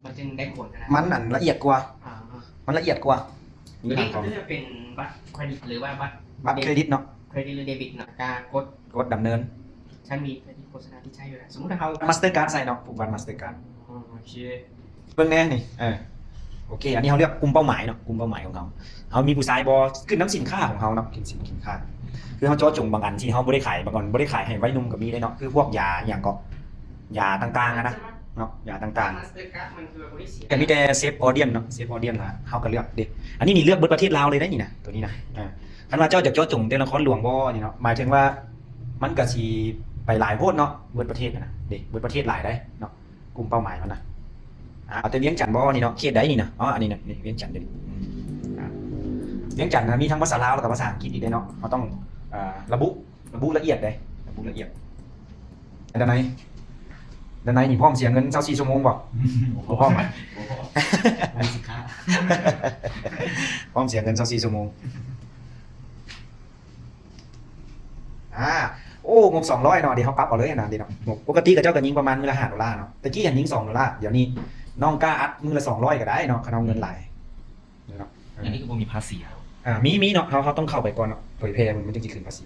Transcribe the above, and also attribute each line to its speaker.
Speaker 1: มันจึงได้ผลนะ
Speaker 2: มันอันละเอียดกว่า
Speaker 1: อ่า
Speaker 2: มันละเอียดกว่า
Speaker 1: ตัวนี้ก็จะเป็นบัตรเครดิตหรือว่า
Speaker 2: บัตรเครดิตเนาะ
Speaker 1: เครดิตหรือเดบิตเนาะการ
Speaker 2: กดดำเนิน
Speaker 1: ฉันมีโฆษณาที่ใช้อยู่แล้วสมมติถ้าเขา
Speaker 2: มาสเตอร์การ์ดใส่เนาะผูกบัตรมาสเตอร์การ์ด
Speaker 1: โอเค
Speaker 2: เบิ่งแน่นี่โอเคอันนี้เขาเรียกกลุ่มเป้าหมายเนาะกลุ่มเป้าหมายของเขามีผู้ชายบอขึ้นน้ำสินค้าของเขาเนาะสินค้าคือเขาเจาะจงบางอันที่เขาไม่ได้ขายบางอันไม่ได้ขายให้วัยรุ่นกับมีได้เนาะคือพวกยาอย่างก็ยาต่างๆนะเนาะยาต่างๆแต่มีแต่เซฟออเดียนเนาะเซฟออเดียนละเขาก็เลือกเด็ดอันนี้นี่เลือกเบิร์ดประเทศลาวเลยได้นี่นะตัวนี้นะคันว่าเจ้าจะเจาะจงแต่ละครหลวงบ่นี่เนาะหมายถึงว่ามันก็สิไปหลายโพดเนาะเบิร์ดประเทศนะเด็กเบิร์ดประเทศหลายได้เนาะกลุ่มเป้าหมายมันนะเอาแต่เวียงจันทน์บ่นี่เนาะเขตใดนี่นะอ๋ออันนี้นะเวียงจันทน์เดี๋ยวเวียงจันทน์นะมีทั้งภาษาลาวแล้วก็ภาษาอังกฤษอีกได้เนาะเขาต้องระบุละเอียดเลยระบุละเอียดด้านในนี่พร้อมเสียเงิน24ชั่วโมงบ่พร้อมไหมพร้อมเสียเงิน24ชั่วโมงโอ้งบ200เนาะเดี๋ยวเขาปรับเอาเลยนะเดี๋ยวเนาะปกติกับเจ้าก็ยิงประมาณมื้อละ$5เนาะแต่กี้เห็นยิง$2เดี๋ยวนี้น้องกล้าอัดมื้อละ200ก็ได้เนาะเขาเอาเงินหลายเนาะ
Speaker 3: อันนี้คือบ่มีภาษี
Speaker 2: มีเนาะเขาต้องเข้าไปก่อนเนาะเผยแพร่มันจึงจะขึ้นภาษี